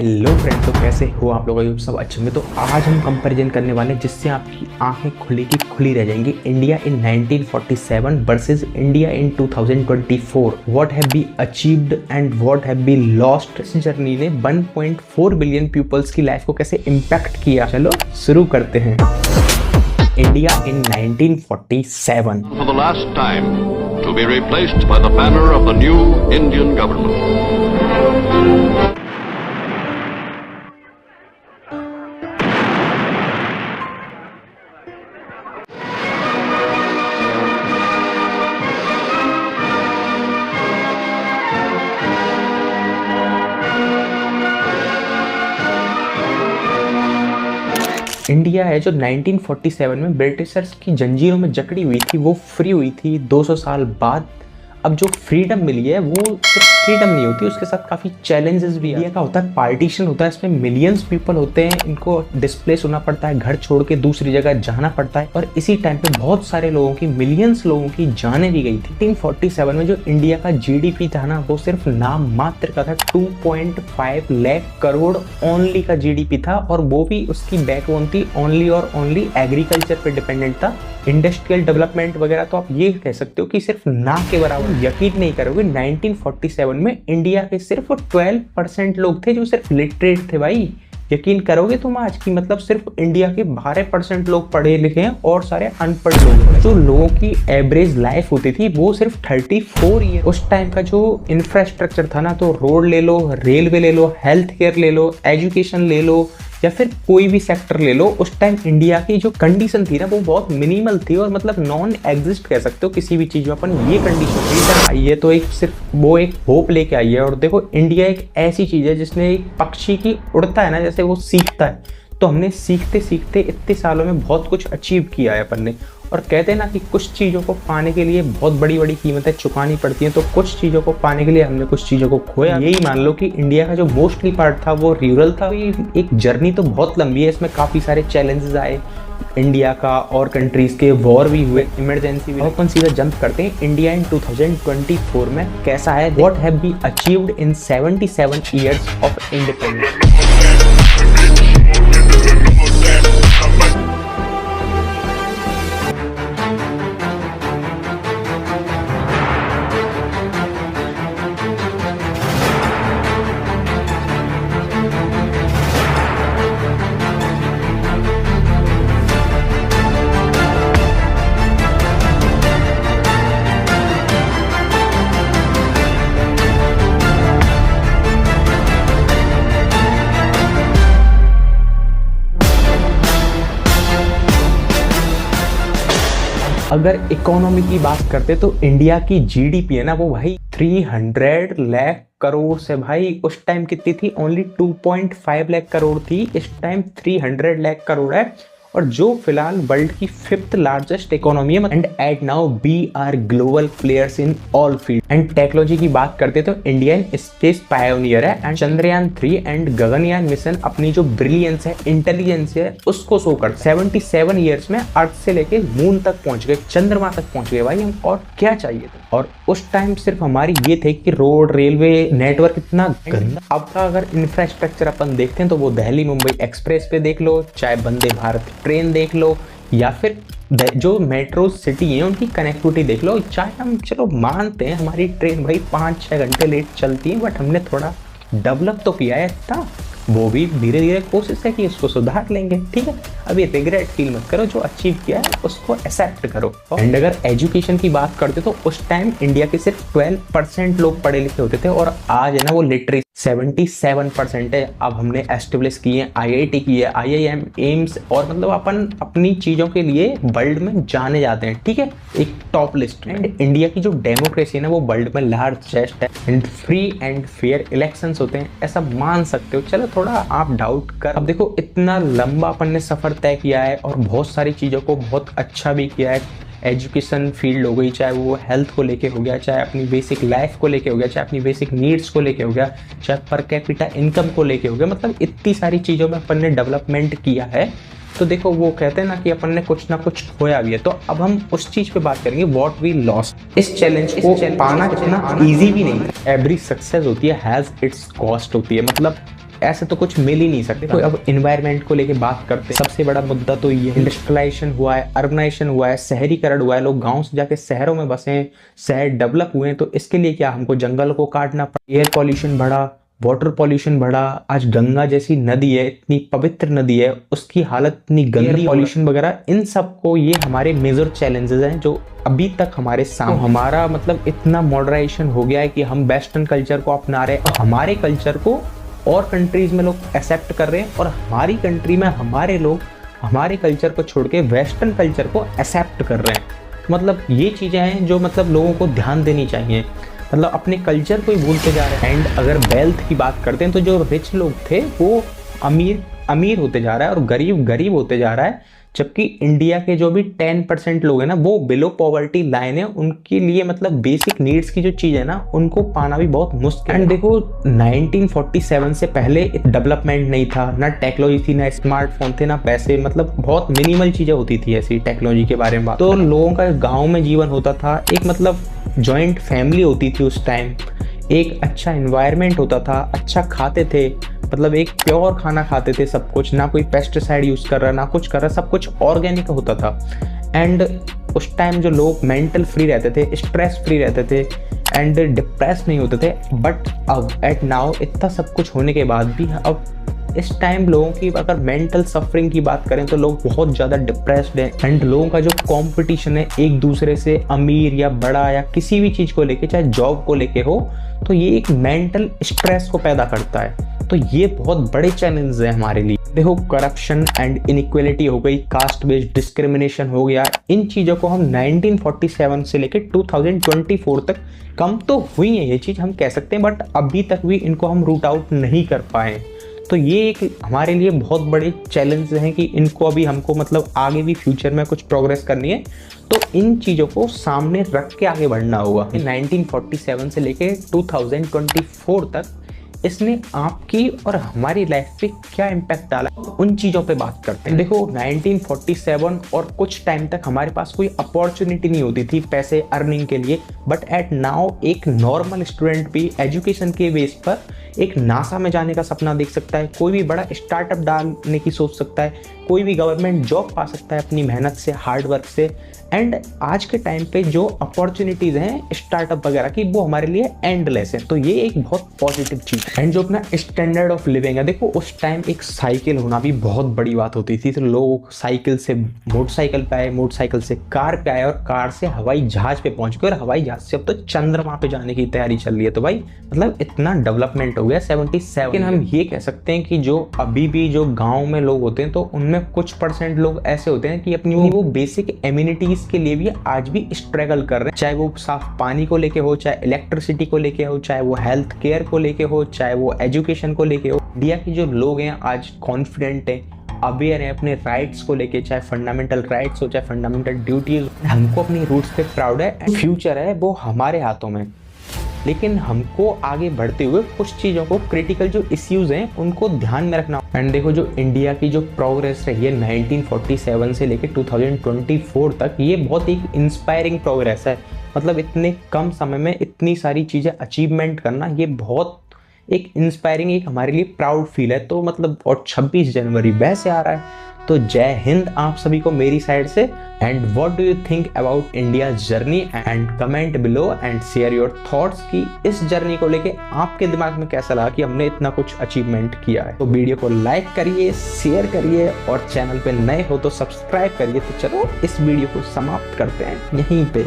Hello friend, तो कैसे हो आप लोग? सब अच्छे होंगे। तो आज हम कंपैरिजन करने वाले हैं जिससे आपकी आंखें खुली की खुली रह जाएंगी। India in 1947 versus India in 2024। What have be achieved and what have be lost. इस जर्नी ने 1.4 बिलियन पीपल्स की लाइफ को कैसे इम्पैक्ट किया। चलो शुरू करते हैं। India in 1947 for the last time to be replaced by the banner of the new Indian government. India है जो 1947 में ब्रिटिशर्स की जंजीरों में जकड़ी हुई थी, वो फ्री हुई थी 200 साल बाद। अब जो फ्रीडम मिली है वो सिर्फ फ्रीडम नहीं होती, उसके साथ काफ़ी चैलेंजेस भी है। इंडिया का होता है पार्टीशन होता है, इसमें मिलियंस पीपल होते हैं, इनको डिस्प्लेस होना पड़ता है, घर छोड़ के दूसरी जगह जाना पड़ता है। और इसी टाइम पे बहुत सारे लोगों की, मिलियंस लोगों की जानें भी गई थी। 1947 में जो इंडिया का जीडीपी था ना, वो सिर्फ नाम मात्र का था। 2.5 लाख करोड़ ओनली का जीडीपी था, और वो भी उसकी बैकबोन थी ओनली और ओनली एग्रीकल्चर पे डिपेंडेंट था। इंडस्ट्रियल डेवलपमेंट वगैरह तो आप ये कह सकते हो कि सिर्फ ना के बराबर। यकीन नहीं करोगे, 1947 में इंडिया के सिर्फ 12% लोग थे जो सिर्फ लिटरेट थे। भाई यकीन करोगे तुम आज की, मतलब सिर्फ इंडिया के 12% लोग पढ़े लिखे हैं और सारे अनपढ़ लोग हैं। जो लोगों की एवरेज लाइफ होती थी वो सिर्फ 34 ईयर। उस टाइम का जो इंफ्रास्ट्रक्चर था ना, तो रोड ले लो, रेलवे ले लो, हेल्थ केयर ले लो, एजुकेशन ले लो, या फिर कोई भी सेक्टर ले लो, उस टाइम इंडिया की जो कंडीशन थी ना वो बहुत मिनिमल थी, और मतलब नॉन एग्जिस्ट कह सकते हो किसी भी चीज में। अपन ये कंडीशन आई है तो एक सिर्फ वो एक होप लेके आई है। और देखो, इंडिया एक ऐसी चीज है जिसने एक पक्षी की उड़ता है ना, जैसे वो सीखता है, तो हमने सीखते सीखते इतने सालों में बहुत कुछ अचीव किया है अपन ने। और कहते हैं ना कि कुछ चीज़ों को पाने के लिए बहुत बड़ी बड़ी कीमतें चुकानी पड़ती हैं, तो कुछ चीज़ों को पाने के लिए हमने कुछ चीज़ों को खोया। यही मान लो कि इंडिया का जो मोस्टली पार्ट था वो रूरल था। एक जर्नी तो बहुत लंबी है, इसमें काफ़ी सारे चैलेंजेस आए इंडिया का, और कंट्रीज़ के वॉर भी हुए, इमरजेंसी भी। अपन सीधा जंप करते हैं इंडिया इन 2024 में कैसा है। What have be achieved in 77 years of independence. अगर इकोनॉमी की बात करते तो इंडिया की जीडीपी है ना, वो भाई 300 लाख करोड़ से, भाई उस टाइम कितनी थी? ओनली 2.5 लाख करोड़ थी। इस टाइम 300 लाख करोड़ है, और जो फिलहाल वर्ल्ड की 5th लार्जेस्ट इकोनॉमी है। And at now we are global players in all field. And technology की बात करते तो इंडियन स्पेस पायोनियर है, and Chandrayaan 3 and Gaganyaan mission अपनी जो ब्रिलियंस है, इंटेलिजेंस है, उसको शो कर 77 ईयर्स में अर्थ से लेके मून तक पहुंच गए, चंद्रमा तक पहुंच गए। भाई हम और क्या चाहिए था? और उस टाइम सिर्फ हमारी ये थे कि रोड, रेलवे नेटवर्क इतना गंदा। अब का अगर इंफ्रास्ट्रक्चर अपन देखते हैं तो वो दिल्ली मुंबई एक्सप्रेस पे देख लो, चाहे वंदे भारत ट्रेन देख लो, या फिर जो मेट्रो सिटी है उनकी कनेक्टिविटी देख लो। चाहे हम चलो मानते हैं हमारी ट्रेन भाई 5-6 घंटे लेट चलती है, बट हमने थोड़ा डेवलप तो किया है इतना, वो भी धीरे धीरे कोशिश है कि इसको सुधार लेंगे। ठीक है, अभी रिग्रेट फील मत करो, जो अचीव किया है उसको एक्सेप्ट करो। एंड अगर एजुकेशन की बात करते तो उस टाइम इंडिया के सिर्फ 12% लोग पढ़े लिखे होते थे, और आज है ना वो लिटरेसी 77% है। अब हमने एस्टेब्लिश किए हैं IIT की है, IIM, एम्स, और मतलब अपन अपनी चीज़ों के लिए वर्ल्ड में जाने जाते हैं। ठीक है, एक टॉप लिस्ट में। एंड इंडिया की जो डेमोक्रेसी है ना वो वर्ल्ड में लार्जेस्ट है, and free and fair elections होते हैं, ऐसा मान सकते हो। चलो थोड़ा आप डाउट कर। अब देखो, इतना लंबा अपन ने सफ़र तय किया है, और बहुत सारी चीज़ों को बहुत अच्छा भी किया है। एजुकेशन फील्ड हो गई, चाहे वो हेल्थ को लेके हो गया, चाहे अपनी बेसिक लाइफ को लेके हो गया, चाहे अपनी बेसिक नीड्स को लेके हो गया, चाहे पर कैपिटा इनकम को लेके हो गया, मतलब इतनी सारी चीज़ों में अपन ने डेवलपमेंट किया है। तो देखो वो कहते हैं ना कि अपन ने कुछ ना कुछ खोया भी है, तो अब हम उस चीज पे बात करेंगे व्हाट वी लॉस्ट। इस चैलेंज को पाना इतना इजी भी नहीं है। एवरी सक्सेस होती है हैज इट्स कॉस्ट होती है, मतलब ऐसे तो कुछ मिल ही नहीं सकते। तो अब इन्वायरमेंट को लेके बात करते हैं, सबसे बड़ा मुद्दा तो ये इंडस्ट्रियलाइजेशन हुआ है, अर्बनाइजेशन हुआ है, शहरीकरण हुआ है, लोग गाँव से जाके शहरों में बसे हैं, शहर डेवलप हुए हैं। तो इसके लिए क्या हमको जंगल को काटना पड़ा, एयर पॉल्यूशन बढ़ा, वाटर पॉल्यूशन बढ़ा। आज गंगा जैसी नदी है, इतनी पवित्र नदी है, उसकी हालत इतनी गंदी, पॉल्यूशन वगैरह, इन सब को ये हमारे मेजर चैलेंजेस हैं जो अभी तक हमारे सामने। तो हमारा मतलब इतना मॉडर्नाइजेशन हो गया है कि हम वेस्टर्न कल्चर को अपना रहे हैं और हमारे कल्चर को और कंट्रीज में लोग एक्सेप्ट कर रहे हैं, और हमारी कंट्री में हमारे लोग हमारे कल्चर को छोड़ के वेस्टर्न कल्चर को एक्सेप्ट कर रहे हैं। मतलब ये चीज़ें हैं जो मतलब लोगों को ध्यान देनी चाहिए, मतलब अपने कल्चर को ही भूलते जा रहे हैं। एंड अगर वेल्थ की बात करते हैं तो जो रिच लोग थे वो अमीर होते जा रहा है और गरीब होते जा रहा है, जबकि इंडिया के जो भी 10% लोग हैं ना वो बिलो पॉवर्टी लाइन है। उनके लिए मतलब बेसिक नीड्स की जो चीज़ है ना उनको पाना भी बहुत मुश्किल है। एंड देखो 1947 से पहले डेवलपमेंट नहीं था, ना टेक्नोलॉजी थी, ना स्मार्टफोन थे, ना पैसे, मतलब बहुत मिनिमल चीज़ें होती थी ऐसी टेक्नोलॉजी के बारे में बात। तो लोगों का गाँव में जीवन होता था, एक मतलब जॉइंट फैमिली होती थी उस टाइम, एक अच्छा इन्वायरमेंट होता था, अच्छा खाते थे, मतलब एक प्योर खाना खाते थे सब कुछ, ना कोई पेस्टिसाइड यूज़ कर रहा ना कुछ कर रहा, सब कुछ ऑर्गेनिक होता था। एंड उस टाइम जो लोग मेंटल फ्री रहते थे, स्ट्रेस फ्री रहते थे एंड डिप्रेस नहीं होते थे। बट अब एट नाउ इतना सब कुछ होने के बाद भी अब इस टाइम लोगों की अगर मेंटल सफरिंग की बात करें तो लोग बहुत ज़्यादा डिप्रेस्ड हैं। एंड लोगों का जो कंपटीशन है एक दूसरे से, अमीर या बड़ा या किसी भी चीज़ को लेके, चाहे जॉब को लेके हो, तो ये एक मेंटल स्ट्रेस को पैदा करता है। तो ये बहुत बड़े चैलेंज है हमारे लिए। देखो करप्शन एंड इनइक्वालिटी हो गई, कास्ट बेस्ड डिस्क्रिमिनेशन हो गया, इन चीज़ों को हम 1947 से लेकर 2024 तक कम तो हुई है ये चीज़ हम कह सकते हैं, बट अभी तक भी इनको हम रूट आउट नहीं कर पाए। तो ये एक हमारे लिए बहुत बड़े चैलेंज हैं कि इनको अभी हमको मतलब आगे भी फ्यूचर में कुछ प्रोग्रेस करनी है, तो इन चीज़ों को सामने रख के आगे बढ़ना होगा। 1947 से लेके 2024 तक इसने आपकी और हमारी लाइफ पे क्या इम्पैक्ट डाला, उन चीज़ों पे बात करते हैं। देखो 1947 और कुछ टाइम तक हमारे पास कोई अपॉर्चुनिटी नहीं होती थी पैसे अर्निंग के लिए, बट एट नाउ एक नॉर्मल स्टूडेंट भी एजुकेशन के बेस पर एक नासा में जाने का सपना देख सकता है, कोई भी बड़ा स्टार्टअप डालने की सोच सकता है, कोई भी गवर्नमेंट जॉब पा सकता है अपनी मेहनत से, हार्ड वर्क से। एंड आज के टाइम पे जो अपॉर्चुनिटीज़ हैं स्टार्टअप वगैरह की वो हमारे लिए एंडलेस है। तो ये एक बहुत पॉजिटिव चीज़ है। एंड जो अपना स्टैंडर्ड ऑफ लिविंग है, देखो उस टाइम एक साइकिल होना भी बहुत बड़ी बात होती थी। तो लोग साइकिल से मोटरसाइकिल पे आए, मोटरसाइकिल से कार पे आए और कार से हवाई जहाज पे पहुंच गए, और हवाई जहाज से अब तो चंद्रमा पे जाने की तैयारी चल रही है। तो भाई मतलब इतना डेवलपमेंट हो गया 77। लेकिन हम ये कह सकते हैं कि जो अभी भी जो गाँव में लोग होते हैं तो उनमें कुछ % लोग ऐसे होते हैं कि अपनी वो बेसिक एम्यूनिटीज के लिए भी आज भी स्ट्रगल कर रहे हैं, चाहे वो साफ पानी को लेके हो, चाहे इलेक्ट्रिसिटी को लेके हो, चाहे वो हेल्थ केयर को लेके हो, चाहे वो एजुकेशन को लेके हो। इंडिया के जो लोग हैं आज कॉन्फिडेंट हैं, अवेयर हैं अपने राइट्स को लेके, चाहे फंडामेंटल राइट्स हो, चाहे फंडामेंटल ड्यूटीज। हमको अपनी रूट्स पे प्राउड है, फ्यूचर है वो हमारे हाथों में। लेकिन हमको आगे बढ़ते हुए कुछ चीज़ों को, क्रिटिकल जो इश्यूज हैं उनको ध्यान में रखना। एंड देखो जो इंडिया की जो प्रोग्रेस रही है 1947 से लेकर 2024 तक, ये बहुत एक इंस्पायरिंग प्रोग्रेस है। मतलब इतने कम समय में इतनी सारी चीज़ें अचीवमेंट करना, ये बहुत एक इंस्पायरिंग, एक हमारे लिए प्राउड फील है। तो मतलब और 26 जनवरी वैसे आ रहा है, तो जय हिंद आप सभी को मेरी साइड से। And what do you think about India journey, and comment below and share your thoughts कि इस जर्नी को लेके आपके दिमाग में कैसा लगा कि हमने इतना कुछ अचीवमेंट किया है। तो वीडियो को लाइक करिए, शेयर करिए, और चैनल पे नए हो तो सब्सक्राइब करिए। तो चलो इस वीडियो को समाप्त करते हैं यहीं पे।